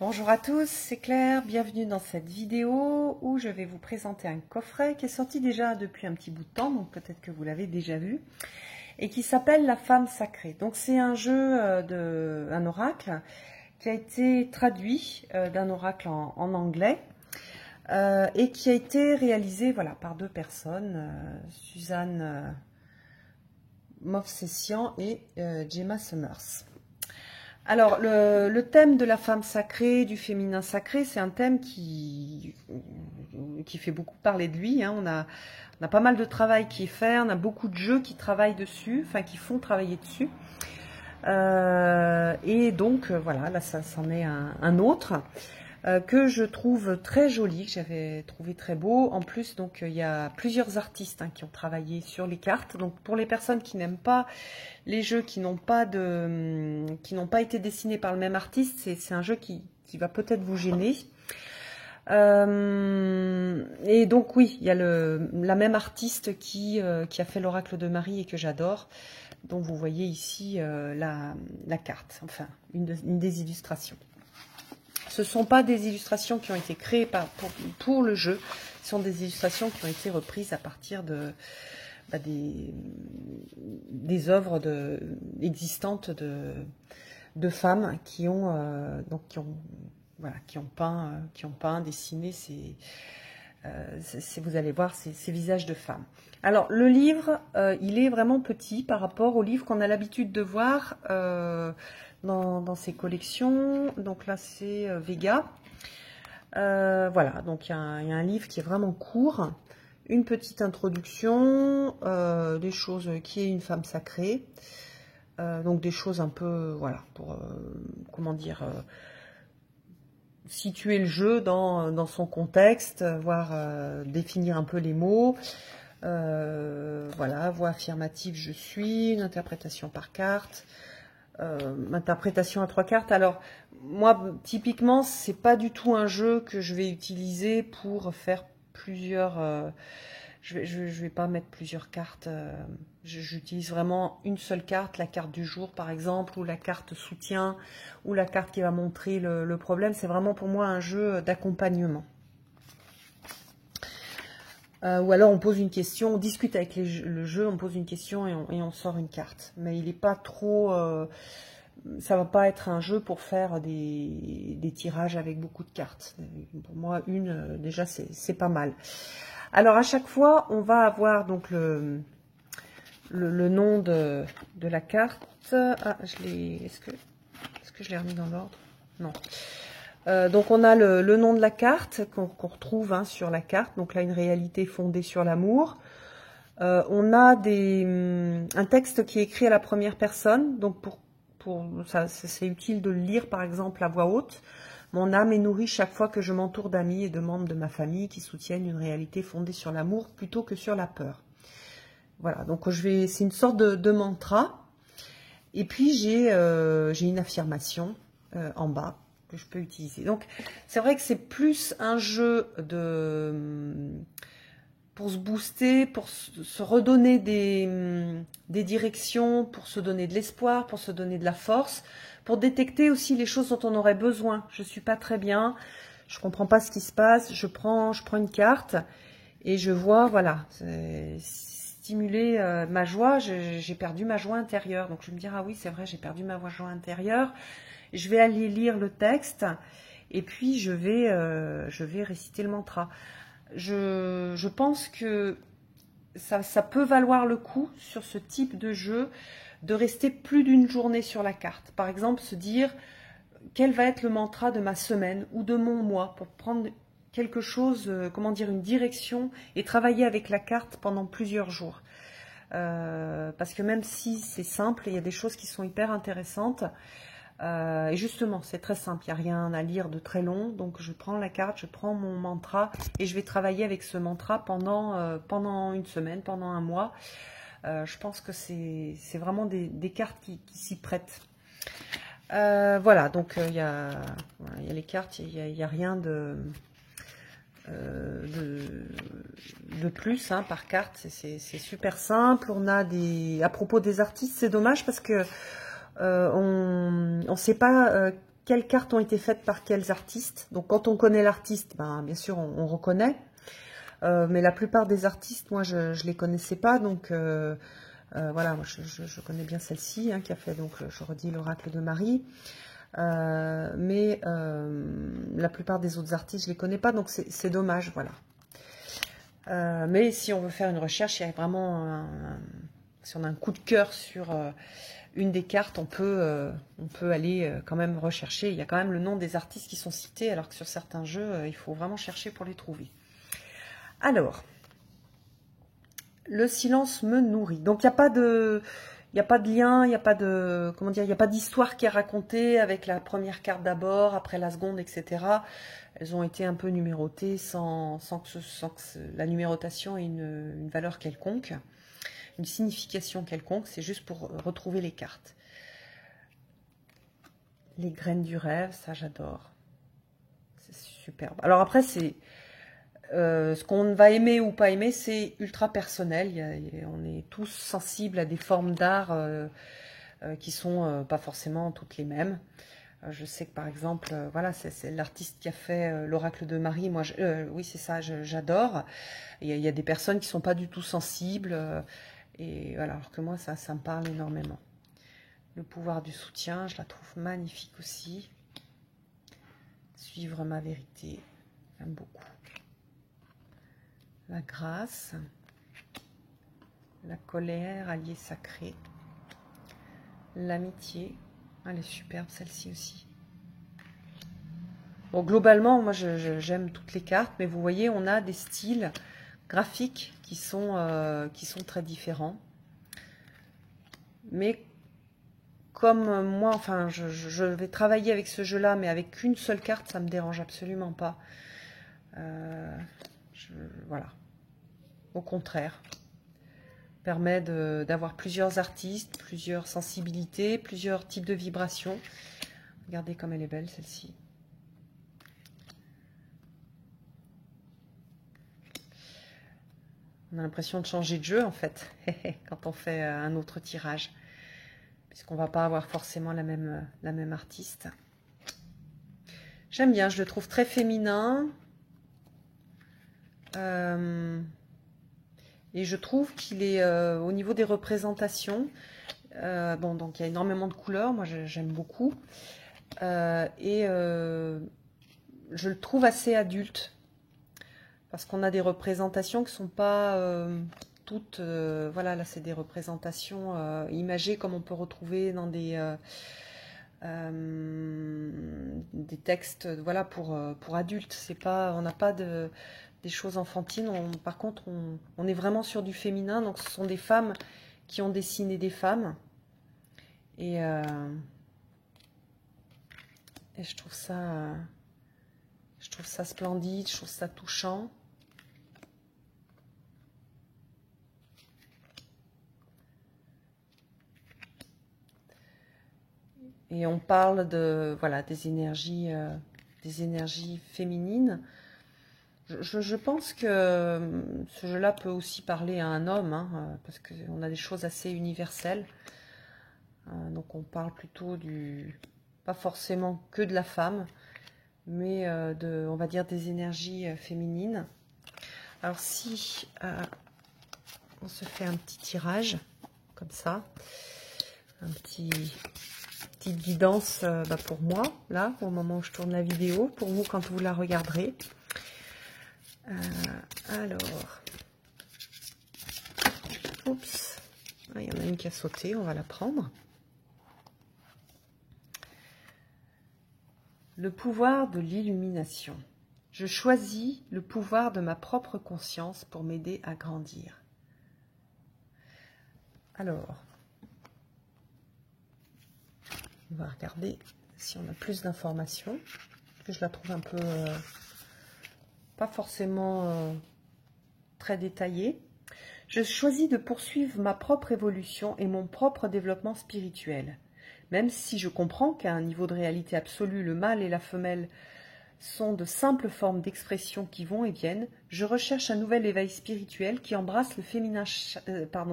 Bonjour à tous, c'est Claire, bienvenue dans cette vidéo où je vais vous présenter un coffret qui est sorti déjà depuis un petit bout de temps, donc peut-être que vous l'avez déjà vu, et qui s'appelle La Femme Sacrée. Donc c'est un jeu un oracle qui a été traduit d'un oracle en anglais et qui a été réalisé par deux personnes, Suzanne Movsessian et Gemma Summers. Alors, le thème de la femme sacrée, du féminin sacré, c'est un thème qui fait beaucoup parler de lui. On a pas mal de travail qui est fait, on a beaucoup de jeux qui travaillent dessus, enfin qui font travailler dessus. Et donc, voilà, là, ça c'en est un autre que je trouve très joli, que j'avais trouvé très beau. En plus, donc, il y a plusieurs artistes qui ont travaillé sur les cartes. Donc, pour les personnes qui n'aiment pas les jeux qui n'ont pas été dessinés par le même artiste, c'est un jeu qui va peut-être vous gêner. Et donc oui, il y a la même artiste qui a fait l'oracle de Marie et que j'adore. Donc vous voyez ici la carte, enfin une des illustrations. Ce ne sont pas des illustrations qui ont été créées pour le jeu, ce sont des illustrations qui ont été reprises à partir des œuvres existantes de femmes qui ont peint, dessiné vous allez voir ces visages de femmes. Alors le livre, il est vraiment petit par rapport au livre qu'on a l'habitude de voir dans ces collections. Donc là c'est Vega. Voilà, donc il y a un livre qui est vraiment court. Une petite introduction, des choses qui est une femme sacrée, donc des choses un peu, voilà, pour, comment dire, situer le jeu dans son contexte, voire définir un peu les mots, voilà, voix affirmative, je suis, une interprétation par carte, interprétation à 3 cartes. Alors, moi, typiquement, c'est pas du tout un jeu que je vais utiliser pour faire plusieurs... je vais pas mettre plusieurs cartes. J'utilise vraiment une seule carte, la carte du jour par exemple, ou la carte soutien, ou la carte qui va montrer le problème. C'est vraiment pour moi un jeu d'accompagnement. Ou alors on pose une question, on discute avec le jeu, on pose une question et on sort une carte. Mais il n'est pas trop... ça va pas être un jeu pour faire des tirages avec beaucoup de cartes. Pour moi, déjà, c'est pas mal. Alors, à chaque fois, on va avoir donc le nom de la carte. Ah, est-ce que je l'ai remis dans l'ordre? Non. Donc, on a le nom de la carte qu'on retrouve sur la carte. Donc là, une réalité fondée sur l'amour. On a un texte qui est écrit à la première personne. Donc, c'est utile de le lire, par exemple, à voix haute. Mon âme est nourrie chaque fois que je m'entoure d'amis et de membres de ma famille qui soutiennent une réalité fondée sur l'amour plutôt que sur la peur. Voilà, donc c'est une sorte de mantra. Et puis j'ai une affirmation en bas que je peux utiliser. Donc c'est vrai que c'est plus un jeu pour se booster, pour se redonner des directions, pour se donner de l'espoir, pour se donner de la force, pour détecter aussi les choses dont on aurait besoin. Je suis pas très bien, je comprends pas ce qui se passe, je prends une carte et je vois, voilà, stimuler ma joie, j'ai perdu ma joie intérieure. Donc je vais me dire, ah oui, c'est vrai, j'ai perdu ma joie intérieure. Je vais aller lire le texte et puis je vais réciter le mantra. Je pense que ça peut valoir le coup sur ce type de jeu de rester plus d'une journée sur la carte. Par exemple, se dire quel va être le mantra de ma semaine ou de mon mois pour prendre quelque chose, comment dire, une direction et travailler avec la carte pendant plusieurs jours. Parce que même si c'est simple, il y a des choses qui sont hyper intéressantes. Et justement, c'est très simple, il n'y a rien à lire de très long. Donc je prends la carte, je prends mon mantra et je vais travailler avec ce mantra pendant une semaine, pendant un mois. Je pense que c'est vraiment des cartes qui s'y prêtent. Voilà, donc il y a les cartes, il n'y a rien de plus par carte. C'est super simple. On a à propos des artistes, c'est dommage parce que on ne sait pas quelles cartes ont été faites par quels artistes. Donc quand on connaît l'artiste, ben, bien sûr on reconnaît. Mais la plupart des artistes, moi je les connaissais pas. Donc voilà, moi, je connais bien celle-ci hein, qui a fait, donc je redis, l'oracle de Marie. Mais la plupart des autres artistes, je les connais pas. Donc c'est dommage, voilà. Mais si on veut faire une recherche, il y a vraiment si on a un coup de cœur sur une des cartes, on peut aller quand même rechercher. Il y a quand même le nom des artistes qui sont cités, alors que sur certains jeux, il faut vraiment chercher pour les trouver. Alors, le silence me nourrit. Donc, il n'y a pas de lien, il n'y a pas de, comment dire, il n'y a pas d'histoire qui est racontée avec la première carte d'abord, après la seconde, etc. Elles ont été un peu numérotées sans que la numérotation ait une valeur quelconque, une signification quelconque. C'est juste pour retrouver les cartes. Les graines du rêve, ça j'adore. C'est superbe. Alors après, c'est ce qu'on va aimer ou pas aimer, c'est ultra personnel. On est tous sensibles à des formes d'art qui sont pas forcément toutes les mêmes. Je sais que par exemple, voilà, c'est l'artiste qui a fait l'oracle de Marie. Moi, oui, c'est ça, j'adore. Il y a des personnes qui sont pas du tout sensibles. Et voilà, alors que moi, ça me parle énormément. Le pouvoir du soutien, je la trouve magnifique aussi. Suivre ma vérité, j'aime beaucoup. La grâce, la colère, allié sacré, l'amitié, elle est superbe celle-ci aussi. Bon, globalement, moi j'aime toutes les cartes, mais vous voyez, on a des styles graphiques qui sont très différents. Mais comme moi, enfin, je vais travailler avec ce jeu-là, mais avec qu'une seule carte, ça me dérange absolument pas. Voilà. Au contraire, permet d'avoir plusieurs artistes, plusieurs sensibilités, plusieurs types de vibrations. Regardez comme elle est belle celle-ci. On a l'impression de changer de jeu en fait, quand on fait un autre tirage, puisqu'on ne va pas avoir forcément la même artiste. J'aime bien, je le trouve très féminin. Et je trouve qu'il est au niveau des représentations, bon, donc il y a énormément de couleurs, moi j'aime beaucoup, et je le trouve assez adulte, parce qu'on a des représentations qui ne sont pas toutes, voilà, là c'est des représentations imagées comme on peut retrouver dans des textes, voilà, pour adultes. C'est pas, on n'a pas des choses enfantines. Par contre, on est vraiment sur du féminin. Donc, ce sont des femmes qui ont dessiné des femmes. Et je trouve ça splendide. Je trouve ça touchant. Et on parle de, voilà, des énergies féminines. Je pense que ce jeu-là peut aussi parler à un homme, hein, parce qu'on a des choses assez universelles. Donc on parle plutôt pas forcément que de la femme, mais on va dire des énergies féminines. Alors si on se fait un petit tirage, comme ça, petite guidance pour moi, là, au moment où je tourne la vidéo, pour vous quand vous la regarderez. Alors, oups, il y en a une qui a sauté, on va la prendre. Le pouvoir de l'illumination. Je choisis le pouvoir de ma propre conscience pour m'aider à grandir. Alors, on va regarder si on a plus d'informations, que je la trouve un peu pas forcément très détaillée. Je choisis de poursuivre ma propre évolution et mon propre développement spirituel. Même si je comprends qu'à un niveau de réalité absolue, le mâle et la femelle sont de simples formes d'expression qui vont et viennent, je recherche un nouvel éveil spirituel qui embrasse le féminin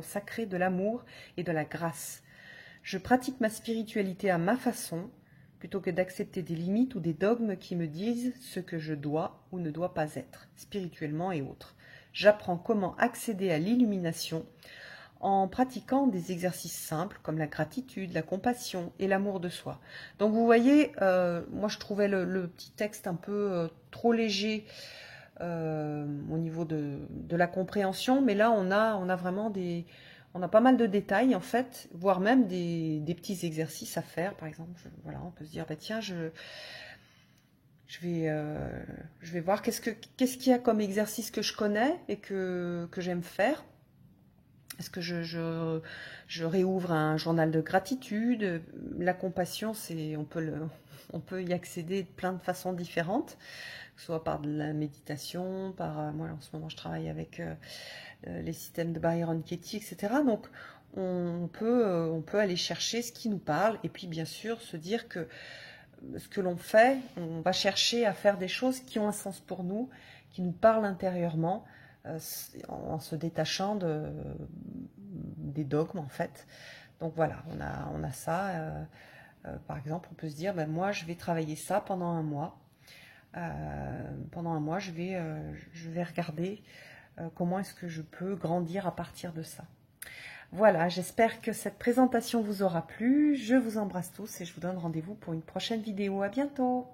sacré de l'amour et de la grâce. Je pratique ma spiritualité à ma façon, plutôt que d'accepter des limites ou des dogmes qui me disent ce que je dois ou ne dois pas être, spirituellement et autres. J'apprends comment accéder à l'illumination en pratiquant des exercices simples comme la gratitude, la compassion et l'amour de soi. Donc vous voyez, moi je trouvais le petit texte un peu trop léger au niveau de la compréhension, mais là on a vraiment on a pas mal de détails en fait, voire même des petits exercices à faire. Par exemple, voilà, on peut se dire, bah, tiens, je vais voir qu'est-ce qu'il y a comme exercice que je connais et que j'aime faire. Est-ce que je réouvre un journal de gratitude? La compassion, on peut y accéder de plein de façons différentes, que ce soit par de la méditation, moi en ce moment je travaille avec les systèmes de Byron Katie, etc. Donc on peut aller chercher ce qui nous parle et puis bien sûr se dire que ce que l'on fait, on va chercher à faire des choses qui ont un sens pour nous, qui nous parlent intérieurement, en se détachant des dogmes en fait. Donc voilà, on a ça. Par exemple, on peut se dire, ben, moi je vais travailler ça pendant un mois. Pendant un mois, je vais regarder comment est-ce que je peux grandir à partir de ça. Voilà, j'espère que cette présentation vous aura plu. Je vous embrasse tous et je vous donne rendez-vous pour une prochaine vidéo. À bientôt!